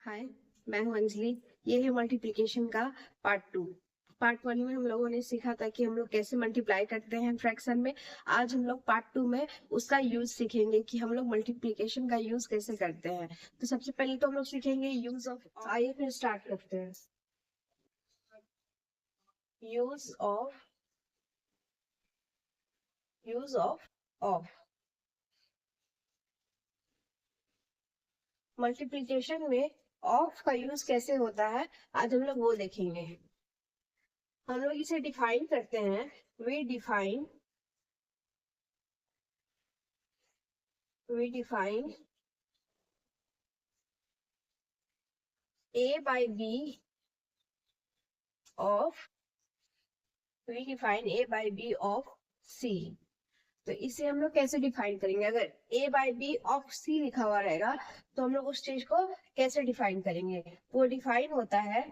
हाय, मैं हूँ अंजलि। ये है मल्टीप्लिकेशन का पार्ट 2। पार्ट 1 में हम लोगों ने सीखा था कि हम लोग कैसे मल्टीप्लाई करते हैं फ्रैक्शन में। आज हम लोग पार्ट 2 में उसका यूज सीखेंगे कि हम लोग मल्टीप्लिकेशन का यूज कैसे करते हैं। तो सबसे पहले तो हम लोग सीखेंगे यूज ऑफ। आइए फिर स्टार्ट करते हैं। यूज ऑफ ऑफ मल्टीप्लिकेशन में ऑफ का यूज कैसे होता है, आज हम लोग वो देखेंगे। हम लोग इसे डिफाइन करते हैं। We define a by b of c। तो इसे हम लोग कैसे डिफाइन करेंगे? अगर a by b of c लिखा हुआ रहेगा तो हम लोग उस चीज को कैसे डिफाइन करेंगे? वो डिफाइन होता है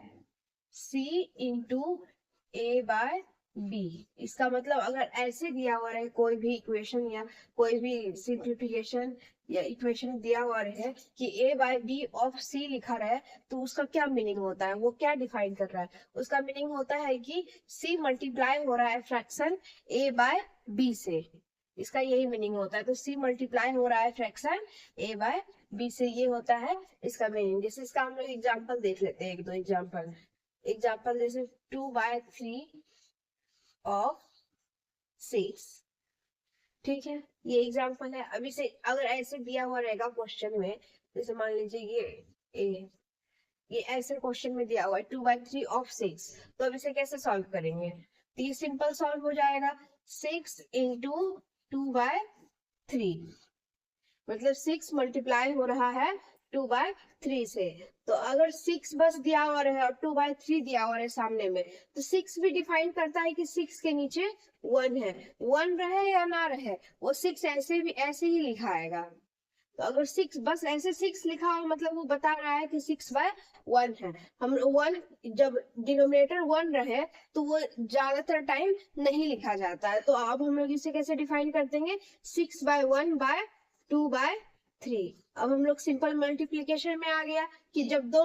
c into a by b। इसका मतलब अगर ऐसे दिया हुआ रहे कोई भी इक्वेशन या कोई भी सिंप्लीफिकेशन या इक्वेशन दिया हुआ रहे कि a by b of c लिखा रहे, तो उसका क्या मीनिंग होता है? वो क्या डिफाइन कर रहा है? उसका मीनिंग होता है कि c मल्टीप्लाई हो रहा है फ्रैक्शन a by b से। इसका यही मीनिंग होता है। तो c मल्टीप्लाई हो रहा है फ्रैक्शन a by b से, ये होता है इसका मीनिंग। जैसे इसका हम लोग एग्जाम्पल देख लेते हैं, एक दो एग्जाम्पल जैसे 2/3 ऑफ 6। ठीक है, ये एग्जाम्पल है। अभी से अगर ऐसे दिया हुआ रहेगा क्वेश्चन में, जैसे मान लीजिए ये ऐसे क्वेश्चन में दिया हुआ है 2/3 ऑफ 6, तो अब इसे कैसे सॉल्व करेंगे? तो ये सिंपल सॉल्व हो जाएगा। 6 इंटू 2/3, मतलब 6 मल्टीप्लाई हो रहा है 2/3 से। तो अगर 6 बस दिया हुआ रहे और 2/3 दिया हुआ रहे सामने में, तो 6 भी डिफाइन करता है कि 6 के नीचे 1 है। 1 रहे या ना रहे, वो 6 ऐसे ही लिखा आएगा। तो अगर 6 बस ऐसे 6 लिखा हो, मतलब वो बता रहा है कि 6/1 है। हम 1 जब डिनोमिनेटर 1 रहे तो वो ज्यादातर टाइम नहीं लिखा जाता है। तो अब हम लोग इसे कैसे डिफाइन कर देंगे? 6/1/2/3। अब हम लोग सिंपल मल्टीप्लीकेशन में आ गया कि जब दो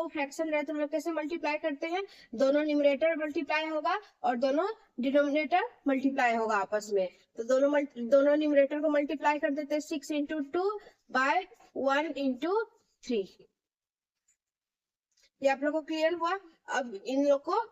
फ्रैक्शन रहे तो हम लोग कैसे मल्टीप्लाई करते हैं? दोनों न्यूमरेटर मल्टीप्लाई होगा और दोनों डिनोमिनेटर मल्टीप्लाई होगा आपस में। तो दोनों न्यूमरेटर को मल्टीप्लाई कर देते हैं। 6 इंटू 2/1 इंटू 3। ये आप लोग को क्लियर हुआ? अब इन लोग को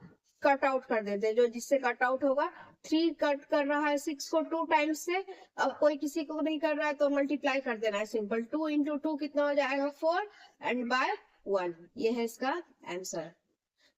कट आउट कर देते हैं, जो जिससे कट आउट होगा। 3 कट कर रहा है 6 को 2 टाइम्स से। अब कोई किसी को नहीं कर रहा है तो मल्टीप्लाई कर देना है सिंपल। 2 इंटू 2 कितना हो जाएगा? 4 एंड बाय 1। ये है इसका आंसर।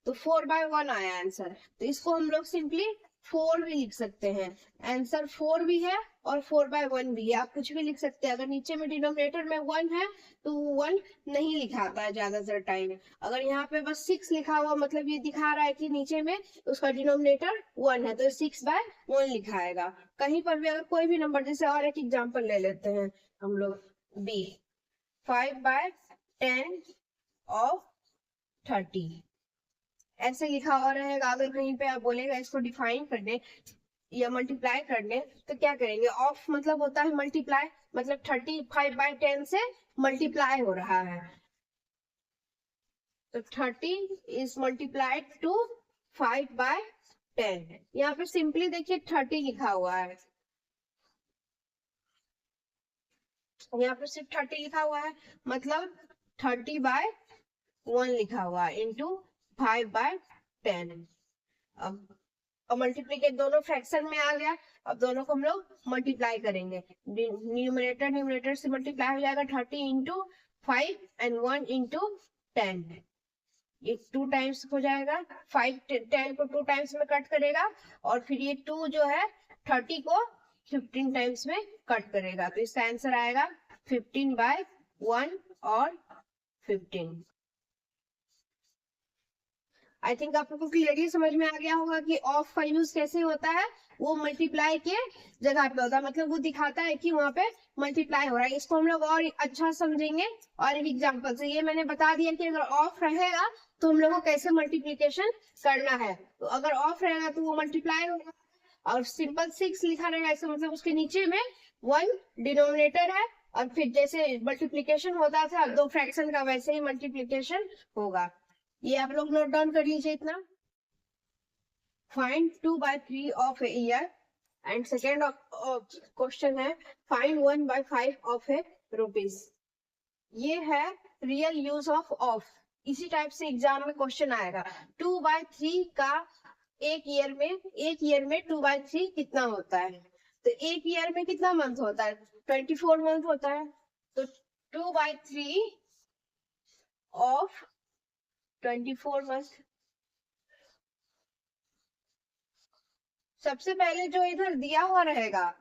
तो 4/1 आया आंसर। तो इसको हम लोग सिंपली 4 भी लिख सकते हैं। आंसर 4 भी है और 4/1 भी है। आप कुछ भी लिख सकते हैं। अगर नीचे में डिनोमिनेटर में 1 है तो 1 नहीं लिखा आता है ज्यादातर टाइम। अगर यहाँ पे बस 6 लिखा हुआ, मतलब ये दिखा रहा है कि नीचे में उसका डिनोमिनेटर 1 है, तो 6/1 लिखा आएगा। कहीं पर भी अगर कोई भी नंबर, जैसे और एक एग्जाम्पल ले लेते हैं हम लोग बी, 5/10 ऑफ 30 ऐसे लिखा हुआ रहेगा। अगर कहीं पे आप बोलेगा इसको डिफाइन करने या मल्टीप्लाई करने, तो क्या करेंगे? ऑफ मतलब होता है मल्टीप्लाई, मतलब 35/10 से मल्टीप्लाई हो रहा है। तो 30 इज मल्टीप्लाइड टू 5/10। यहाँ पे सिंपली देखिए 30 लिखा हुआ है, यहाँ पे सिर्फ 30 लिखा हुआ है, मतलब 30/1 लिखा हुआ है इंटू 5/10। अब मल्टीप्लीकेट दोनों फ्रैक्शन में आ गया। अब दोनों को हम लोग मल्टीप्लाई करेंगे। न्यूमरेटर से मल्टीप्लाई हो जाएगा 30 इंटू 5 एंड 1 इंटू 10। ये 2 टाइम्स हो जाएगा। 5 10 को 2 टाइम्स में कट करेगा और फिर ये 2 जो है 30 को 15 टाइम्स में कट करेगा। तो इसका आंसर आएगा 15/1 और 15। आई थिंक आप लोगों को क्लियरली समझ में आ गया होगा कि ऑफ का यूज कैसे होता है। वो मल्टीप्लाई के जगह पे होता है, मतलब वो दिखाता है कि वहां पे मल्टीप्लाई हो रहा है। इसको हम लोग और अच्छा समझेंगे और एक एग्जांपल से। ये मैंने बता दिया कि अगर ऑफ रहेगा तो हम लोग को कैसे मल्टीप्लीकेशन करना है। तो अगर ऑफ रहेगा तो वो मल्टीप्लाई होगा और सिंपल 6 लिखा रहेगा, इसका मतलब उसके नीचे में 1 डिनोमिनेटर है और फिर जैसे मल्टीप्लीकेशन होता था दो फ्रैक्शन का, वैसे ही मल्टीप्लीकेशन होगा। ये आप लोग नोट डाउन कर लीजिए इतना। Find 2/3 of a year, and second question है फाइंड 1/5 ऑफ ए रुपीज। ये है रियल यूज ऑफ। इसी टाइप से एग्जाम में क्वेश्चन आएगा। 2/3 का एक ईयर में 2/3 कितना होता है? तो एक ईयर में कितना मंथ होता है? 24 मंथ होता है। तो 2/3 ऑफ 24 मंथ। सबसे पहले जो इधर दिया हुआ रहेगा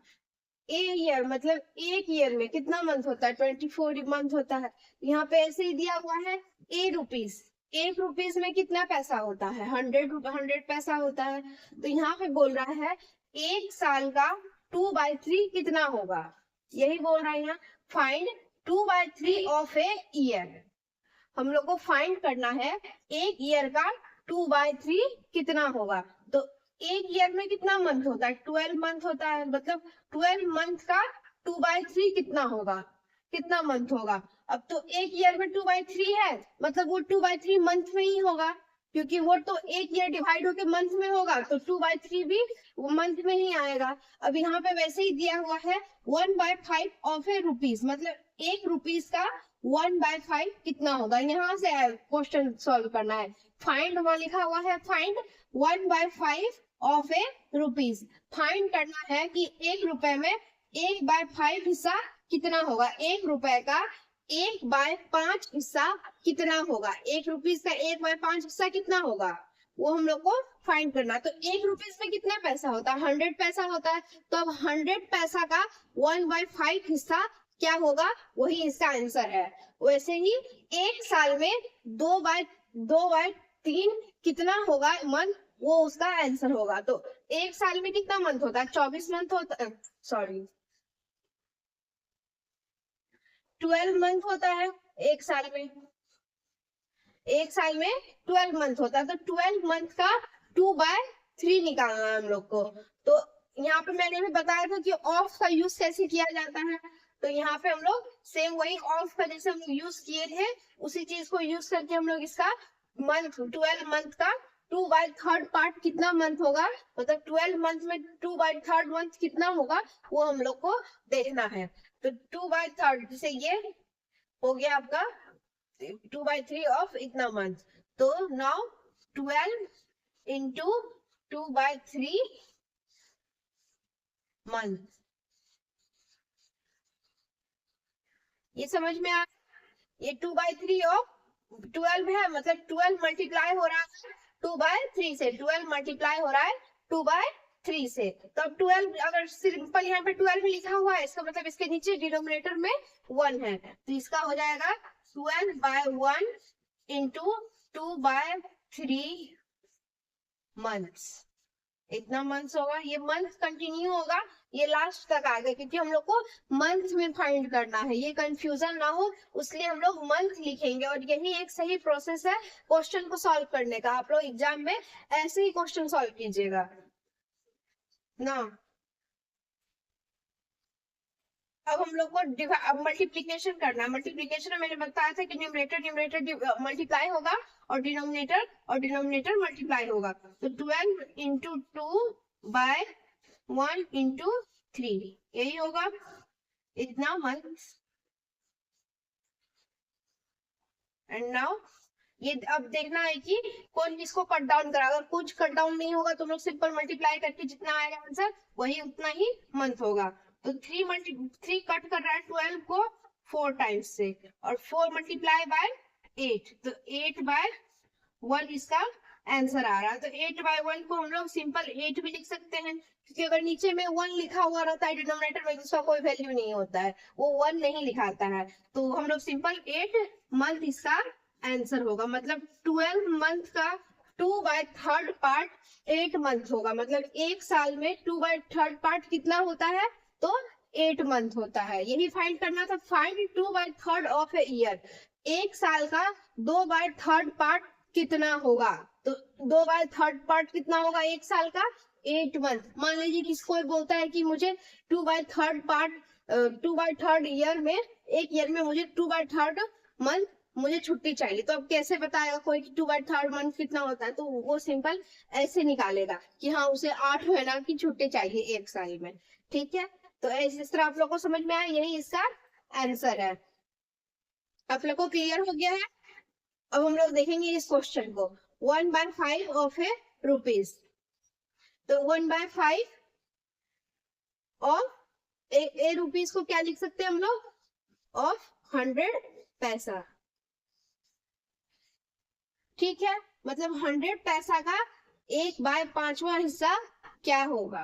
ए ईयर, मतलब एक ईयर में कितना मंथ होता है? 24 मंथ होता है। यहाँ पे ऐसे ही दिया हुआ है ए रुपीज। एक रुपीज में कितना पैसा होता है? 100 पैसा होता है। तो यहाँ पे बोल रहा है एक साल का 2/3 कितना होगा, यही बोल रहा है यहाँ। Find 2/3 of a year. हम लोग को फाइंड करना है एक ईयर का 2/3 कितना होगा। तो एक ईयर में कितना मंथ होता है? 12 मंथ होता है। मतलब 12 मंथ का 2/3 कितना होगा? कितना मंथ होगा? अब तो एक ईयर में 2/3 है, मतलब वो 2/3 मंथ में ही होगा, क्योंकि वो तो एक ईयर डिवाइड होके मंथ में होगा, तो 2/3 भी मंथ में ही आएगा। अब यहाँ पे वैसे ही दिया हुआ है 1/5 ऑफ ए रुपीज, मतलब एक रुपीज का 1/5 कितना होगा। यहाँ से क्वेश्चन सॉल्व करना है। फाइंड वहां लिखा हुआ है find 1/5 of A rupees. Find करना है कि एक रुपए में 1/5 हिस्सा कितना होगा। एक रुपए का 1/5 हिस्सा कितना होगा। एक रुपीज का 1/5 हिस्सा कितना होगा, वो हम लोग को फाइंड करना। तो एक रुपीज में कितना पैसा होता है? 100 पैसा होता है। तो अब 100 पैसा का 1/5 हिस्सा क्या होगा, वही इसका आंसर है। वैसे ही एक साल में 2/3 कितना होगा मंथ, वो उसका आंसर होगा। तो एक साल में कितना मंथ होता है? 24 मंथ होता है, सॉरी 12 मंथ होता है एक साल में। एक साल में 12 मंथ होता है। तो 12 मंथ का 2/3 निकालना है हम लोग को। तो यहाँ पे मैंने भी बताया था कि ऑफ का यूज कैसे किया जाता है। तो यहाँ पे हम लोग सेम वही ऑफ का जैसे हम लोग यूज किए थे, उसी चीज को यूज करके हम लोग इसका मंथ 12 मंथ का 2/3 पार्ट कितना मंथ होगा, मतलब 12 मंथ में 2/3 मंथ कितना होगा, वो हम लोग को देखना है। तो 2/3 जैसे ये हो गया आपका 2/3 ऑफ इतना मंथ। तो नाउ 12 इंटू 2/3 मंथ। ये समझ में आ, ये 2/3 ऑफ 12 है, मतलब 12 मल्टीप्लाई हो रहा है 2/3 से। 12 मल्टीप्लाई हो रहा है 2/3 से। तो अब 12 अगर सिंपल यहाँ पे 12 लिखा हुआ है, इसका मतलब इसके नीचे डिनोमिनेटर में 1 है, तो इसका हो जाएगा 12/1 इंटू 2/3 मंथ्स। इतना मंथ्स होगा। ये मंथ कंटिन्यू होगा, ये लास्ट तक आ गया, क्योंकि हम लोग को मंथ में फाइंड करना है, ये कंफ्यूजन ना हो उसलिए हम लोग मंथ लिखेंगे। और यही एक सही प्रोसेस है क्वेश्चन को सॉल्व करने का। आप लोग एग्जाम में ऐसे ही क्वेश्चन सॉल्व कीजिएगा ना। अब हम लोग को मल्टीप्लीकेशन करना है। मल्टीप्लीकेशन में मैंने बताया था कि न्यूमरेटर मल्टीप्लाई होगा और डिनोमिनेटर मल्टीप्लाई होगा। तो 12 इंटू 2/1 इंटू 3 यही होगा इतना मंथ। एंड नाउ ये अब देखना है कि कौन किसको कट डाउन करा। अगर कुछ कट डाउन नहीं होगा तो हम लोग सिंपल मल्टीप्लाई करके जितना आएगा आंसर वही उतना ही मंथ होगा। तो 3 कट कर रहा है 12 को 4 टाइम्स से, और 4 मल्टीप्लाई बाय 8, तो 8/1 इसका आंसर आ रहा है। तो 8/1 को हम लोग सिंपल 8 भी लिख सकते हैं, क्योंकि अगर नीचे में 1 लिखा हुआ रहता है डिनोमिनेटर में, जिसका कोई वैल्यू नहीं होता है, वो 1 नहीं लिखाता है, तो हम लोग सिंपल 8 मंथ इसका आंसर होगा। मतलब 12 मंथ का 2/3 पार्ट 8 मंथ होगा। मतलब एक साल में 2/3 पार्ट कितना होता है, तो 8 मंथ होता है। यही फाइंड करना था। Find 2/3 of a year. एक साल का 2/3 पार्ट कितना होगा। तो 2/3 पार्ट कितना होगा एक साल का? 8 मंथ। मान लीजिए किसी कोई बोलता है कि मुझे 2/3 पार्ट 2/3 ईयर में, एक ईयर में मुझे 2/3 मंथ मुझे छुट्टी चाहिए। तो अब कैसे बताएगा कोई कि 2/3 मंथ कितना होता है? तो वो सिंपल ऐसे निकालेगा कि हाँ उसे 8 महीना की छुट्टी चाहिए एक साल में। ठीक है, तो इस तरह आप लोग को समझ में आया, यही इसका आंसर है। आप लोग को क्लियर हो गया है? अब हम लोग देखेंगे इस क्वेश्चन को। 1/5 ऑफ ए रुपीज, तो 1/5 ऑफ ए रुपीज को क्या लिख सकते हैं हम लोग? ऑफ 100 पैसा। ठीक है, मतलब 100 पैसा का 1/5वां हिस्सा क्या होगा?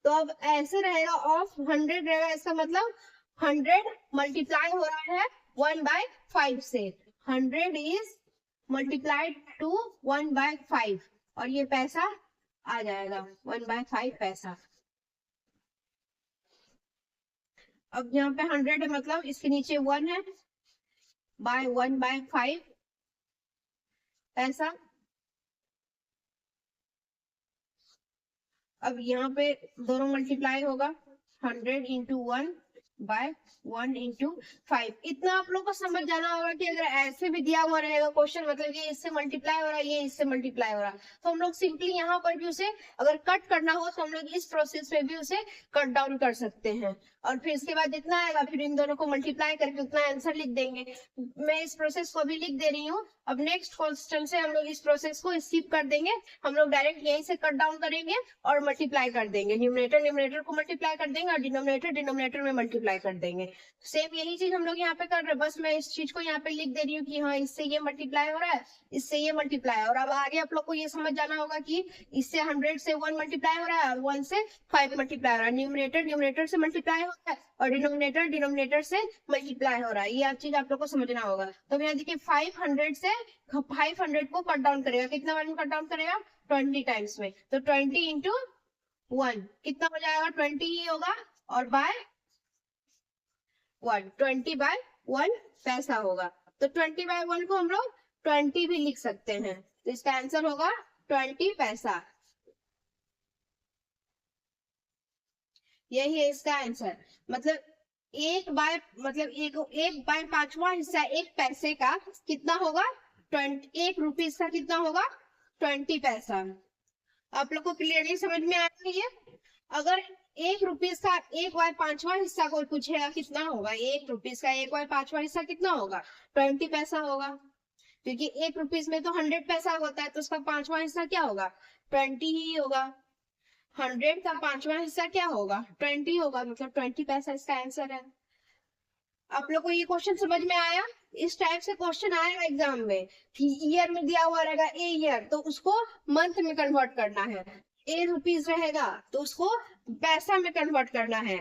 तो अब ऐसे रहेगा, ऑफ 100 रहेगा, इसका मतलब 100 मल्टीप्लाई हो रहा है 1/5 से। 100 इज मल्टीप्लाइड टू 1/5 और ये पैसा आ जाएगा 1/5 पैसा। अब यहाँ पे 100 है, मतलब इसके नीचे 1 है, बाय 1/5 पैसा। अब यहाँ पे दोनों मल्टीप्लाई होगा, 100 इंटू 1/1 इंटू 5। इतना आप लोग को समझ जाना होगा कि अगर ऐसे भी दिया हुआ रहेगा क्वेश्चन, मतलब ये इससे मल्टीप्लाई हो रहा है, ये इससे मल्टीप्लाई हो रहा है, तो हम लोग सिंपली यहाँ पर भी उसे अगर कट करना हो तो हम लोग इस प्रोसेस में भी उसे कट डाउन कर सकते हैं, और फिर इसके बाद जितना आएगा फिर इन दोनों को मल्टीप्लाई करके उतना आंसर लिख देंगे। मैं इस प्रोसेस को भी लिख दे रही हूँ। अब नेक्स्ट क्वेश्चन से हम लोग इस प्रोसेस को स्किप कर देंगे, हम लोग डायरेक्ट यहीं से कट डाउन करेंगे और मल्टीप्लाई कर देंगे। न्यूमरेटर न्यूमरेटर को मल्टीप्लाई कर देंगे और डिनोमिनेटर डिनोमिनेटर में मल्टीप्लाई कर देंगे। सेम यही चीज हम लोग यहाँ पे कर रहे हैं, बस मैं इस चीज को यहाँ पे लिख दे रही हूँ कि हाँ इससे ये मल्टीप्लाई हो रहा है, इससे ये मल्टीप्लाई। और अब आगे आप लोग को ये समझ जाना होगा कि इससे 100 से 1 मल्टीप्लाई हो रहा है और 1 से 5 मल्टीप्लाई हो रहा है। न्यूमरेटर न्यूमरेटर से मल्टीप्लाई हो रहा है और डिनोमिनेटर डिनोमिनेटर से मल्टीप्लाई हो रहा है। ये चीज आप लोग को समझना होगा। तो यहाँ देखिए 500 से 500 को कट डाउन करेगा, कितना बार में कट डाउन करेगा? 20 टाइम्स में। तो 20 इंटू 1 कितना हो जाएगा? 20 ही होगा, और बाय 1, 20/1 पैसा होगा। तो 20/1 को हम लोग 20 भी लिख सकते हैं, तो इसका आंसर होगा 20 पैसा। यही है इसका आंसर। मतलब एक बाय 5वां हिस्सा एक पैसे का कितना होगा? 20, 1 रुपीज का कितना होगा? 20 पैसा। आप लोग को क्लियरली समझ में आ रही है? अगर 1 रुपीज का 1/5वां हिस्सा कोई पूछेगा कितना होगा, 1 रुपीज का 1/5वां हिस्सा कितना होगा? 20 पैसा होगा, क्योंकि 1 रुपीज में तो 100 पैसा होता है, तो उसका 5वां हिस्सा क्या होगा? 20 ही होगा। 100 का 5वां हिस्सा क्या होगा? 20 होगा, मतलब 20 पैसा इसका आंसर है। आप लोग को ये क्वेश्चन समझ में आया? इस टाइप से क्वेश्चन आएगा एग्जाम में कि ईयर में दिया हुआ रहेगा ए ईयर, तो उसको मंथ में कन्वर्ट करना है। ए रुपीज रहेगा तो उसको पैसा में कन्वर्ट करना है।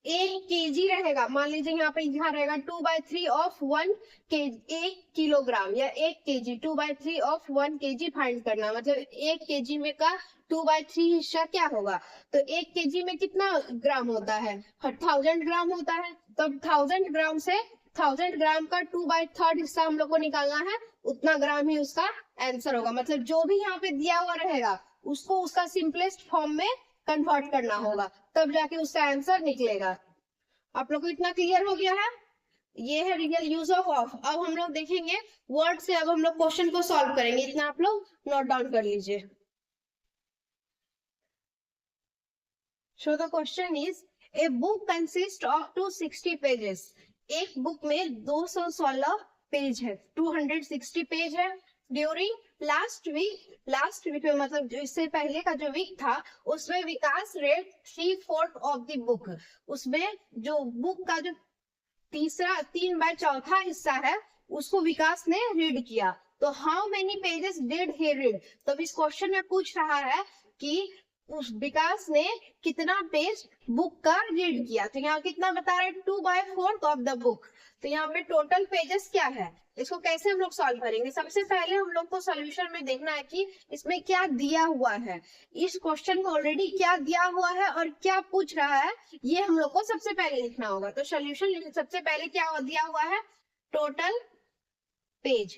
1 केजी रहेगा, मान लीजिए यहाँ रहेगा 2/3 ऑफ 1 के 1 किलोग्राम या 1 केजी। 2/3 ऑफ 1 केजी फाइंड करना, मतलब 1 केजी में का 2/3 हिस्सा क्या होगा? तो 1 केजी में कितना ग्राम होता है? 1000 ग्राम होता है। तो 1000 ग्राम से 1000 ग्राम का 2/3 हिस्सा हम लोग को निकालना है, उतना ग्राम ही उसका आंसर होगा। मतलब जो भी यहाँ पे दिया हुआ रहेगा उसको उसका सिंपलेस्ट फॉर्म में कन्वर्ट करना होगा, तब जाके उसका आंसर निकलेगा। आप लोग को इतना क्लियर हो गया है? ये है रियल यूज ऑफ ऑफ। अब हम लोग देखेंगे वर्ड से, अब हम लोग क्वेश्चन को सॉल्व करेंगे। इतना आप लोग नोट डाउन कर लीजिए। So the question is, a book consists of 260 pages. एक बुक में 216 पेज है, 260 पेज है। ड्यूरिंग लास्ट वीक में, मतलब जो इससे पहले का जो वीक था उसमें विकास रेड 3/4 ऑफ द बुक। उसमें जो बुक का जो 3/4 हिस्सा है उसको विकास ने रीड किया। तो how many pages did he read? तो इस क्वेश्चन में पूछ रहा है कि उस विकास ने कितना पेज बुक का रीड किया। तो यहाँ कितना बता रहा है? 2/4 ऑफ द बुक। तो यहाँ पे टोटल पेजेस क्या है, इसको कैसे हम लोग सॉल्व करेंगे? सबसे पहले हम लोग को सॉल्यूशन में देखना है कि इसमें क्या दिया हुआ है। इस क्वेश्चन में ऑलरेडी क्या दिया हुआ है और क्या पूछ रहा है, ये हम लोग को सबसे पहले लिखना होगा। तो सॉल्यूशन सबसे पहले क्या दिया हुआ है? Total page.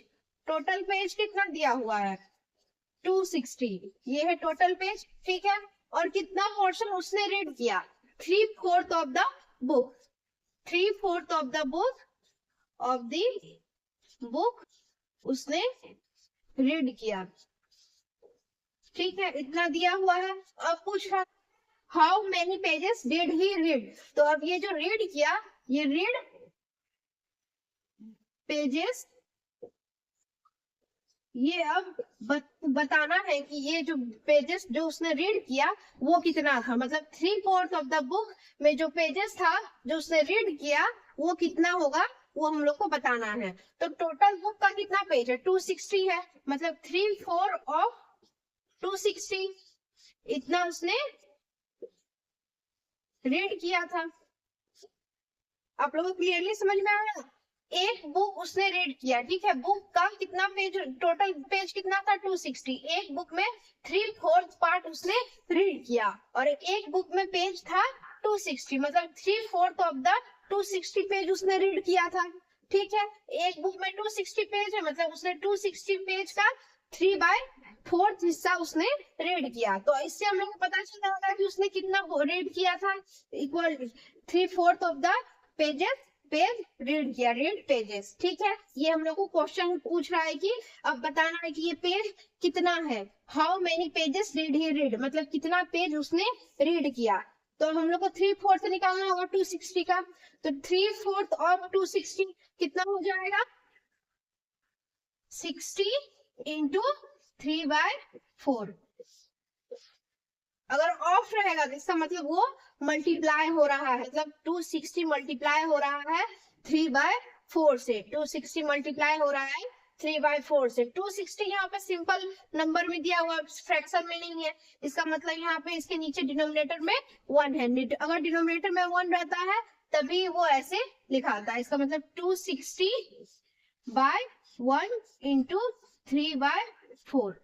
टोटल पेज कितना दिया हुआ है? 260। ये है टोटल पेज, ठीक है। और कितना पोर्शन उसने रीड किया? 3/4 of the book, 3/4 of the book उसने रीड किया। ठीक है, इतना दिया हुआ है। अब पूछ रहा how many pages did he read, तो अब ये जो रीड किया, ये रीड पेजेस, ये अब बताना है कि ये जो पेजेस जो उसने रीड किया वो कितना था, मतलब 3/4 ऑफ द बुक में जो पेजेस था जो उसने रीड किया वो कितना होगा, वो हम लोग को बताना है। तो टोटल बुक का कितना पेज है, 260 है, मतलब 3/4 ऑफ 260, इतना उसने रीड किया था। आप लोगों को क्लियरली समझ में आया? एक बुक उसने रीड किया, ठीक है, बुक का कितना पेज, टोटल पेज कितना था 260, एक बुक में 3/4 पार्ट उसने रीड किया, और एक बुक में पेज था 260, मतलब 3/4 ऑफ द 260 पेज उसने रीड किया था। ठीक है, एक बुक में 260 पेज है, मतलब उसने 260 पेज का 3/4 हिस्सा उसने रीड किया। तो इससे हम लोग को पता चल जाएगा कि उसने कितना रीड किया था, equal 3/4 of the page read किया, रीड पेजेस। ठीक है, ये हम लोग को क्वेश्चन पूछ रहा है कि अब बताना है कि ये पेज कितना है, how many pages did he read, मतलब कितना पेज उसने रीड किया। तो हम लोग को 3/4 निकालना होगा 260 का, तो 3/4 ऑफ 260 कितना हो जाएगा, 60 इंटू 3/4। अगर ऑफ रहेगा तो इसका मतलब वो मल्टीप्लाई हो रहा है, मतलब 260 मल्टीप्लाई हो रहा है 3/4 से, 260 मल्टीप्लाई हो रहा है 3/4 से। 260 यहाँ पे सिंपल नंबर में दिया हुआ, फ्रैक्शन में नहीं है, इसका मतलब यहाँ पे इसके नीचे डिनोमिनेटर में 1 है, अगर डिनोमिनेटर में 1 रहता है तभी वो ऐसे लिखाता है, इसका मतलब 260/1 इंटू 3/4।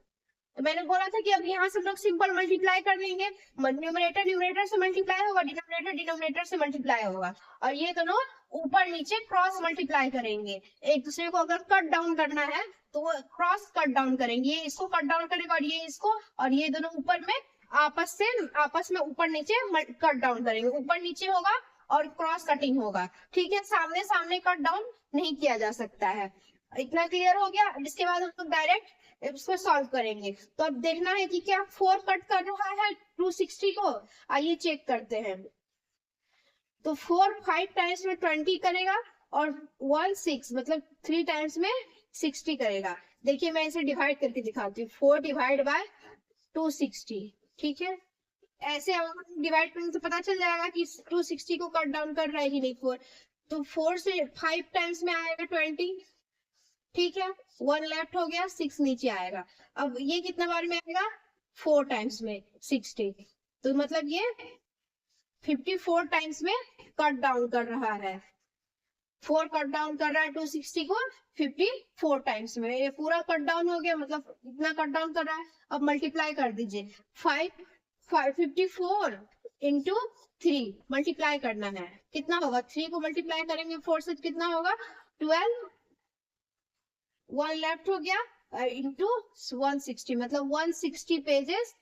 तो मैंने बोला था कि अब यहाँ से हम लोग सिंपल मल्टीप्लाई कर लेंगे, न्यूमरेटर न्यूमरेटर से मल्टीप्लाई होगा, डिनोमिनेटर डिनोमिनेटर से मल्टीप्लाई होगा, और ये दोनों ऊपर नीचे क्रॉस मल्टीप्लाई करेंगे। एक दूसरे को अगर कट डाउन करना है तो वो क्रॉस कट डाउन करेंगे, ये इसको कट डाउन करेगा और ये इसको, और ये दोनों ऊपर में आपस में ऊपर नीचे कट डाउन करेंगे, ऊपर नीचे होगा और क्रॉस कटिंग होगा। ठीक है, सामने सामने कट डाउन नहीं किया जा सकता है। इतना क्लियर हो गया? इसके बाद हम लोग डायरेक्ट इसको सॉल्व करेंगे। तो अब देखना है कि क्या 4 कट कर रहा है 260 को, आइए चेक करते हैं। तो 4 5 टाइम्स में 20 करेगा और 1 6, मतलब 3 टाइम्स में 60 करेगा। देखिए मैं इसे डिवाइड करके दिखाती हूँ, 4 डिवाइड बाय 260। ठीक है, ऐसे हम डिवाइड करेंगे तो पता चल जाएगा कि 260 को कट डाउन कर रहा है कि नहीं 4। तो 4 से 5 टाइम्स में आएगा 20, ठीक है, 1 लेफ्ट हो गया, 6 नीचे आएगा। अब ये कितना बार में आएगा, 4 टाइम्स में 60, तो मतलब ये 54 टाइम्स में कट डाउन कर रहा है, 4 कट डाउन कर रहा है 260 को 54 टाइम्स में, ये पूरा कट डाउन हो गया, मतलब इतना कट डाउन कर रहा है। अब मल्टीप्लाई कर दीजिए, 54 इंटू 3 मल्टीप्लाई करना है, कितना होगा, 3 को मल्टीप्लाई करेंगे 4 से कितना होगा 12, 1 लेफ्ट हो गया इंटू 160, मतलब 160 पेजेस,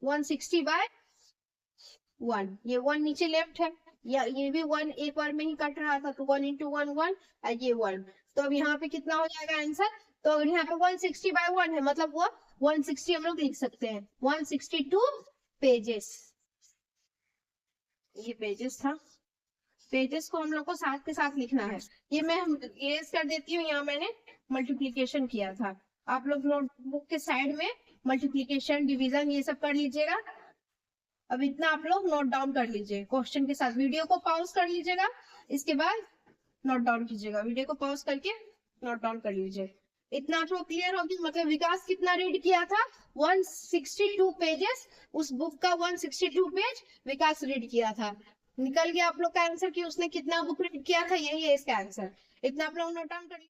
160/1, ये 1 नीचे लेफ्ट है, या ये भी 1 एक बार में ही कट रहा था, तो 1 इंटू 1 1, ये 1। तो अब यहाँ पे कितना हो जाएगा आंसर, तो अगर यहाँ पे 160/1 है, मतलब वो 160 हम लोग लिख सकते हैं, 162 पेजेस। ये पेजेस था, पेजेस को हम लोग को साथ के साथ लिखना है। ये मैं इरेज कर देती हूँ, यहाँ मैंने मल्टीप्लिकेशन किया था, आप लोग नोटबुक के साइड में मल्टीप्लिकेशन डिवीजन ये सब कर लीजिएगा। अब इतना आप लोग नोट डाउन कर लीजिए क्वेश्चन के साथ, वीडियो को पॉज कर लीजिएगा, इसके बाद नोट डाउन कीजिएगा, वीडियो को पॉज करके नोट डाउन कर लीजिए। इतना आप लोग क्लियर होगी, मतलब विकास कितना रीड किया था, 162 पेजेस, उस बुक का 162 पेज विकास रीड किया था। निकल गया आप लोग का आंसर कि उसने कितना बुक रीड किया था, यही है इसका आंसर। इतना आप लोग नोट डाउन कर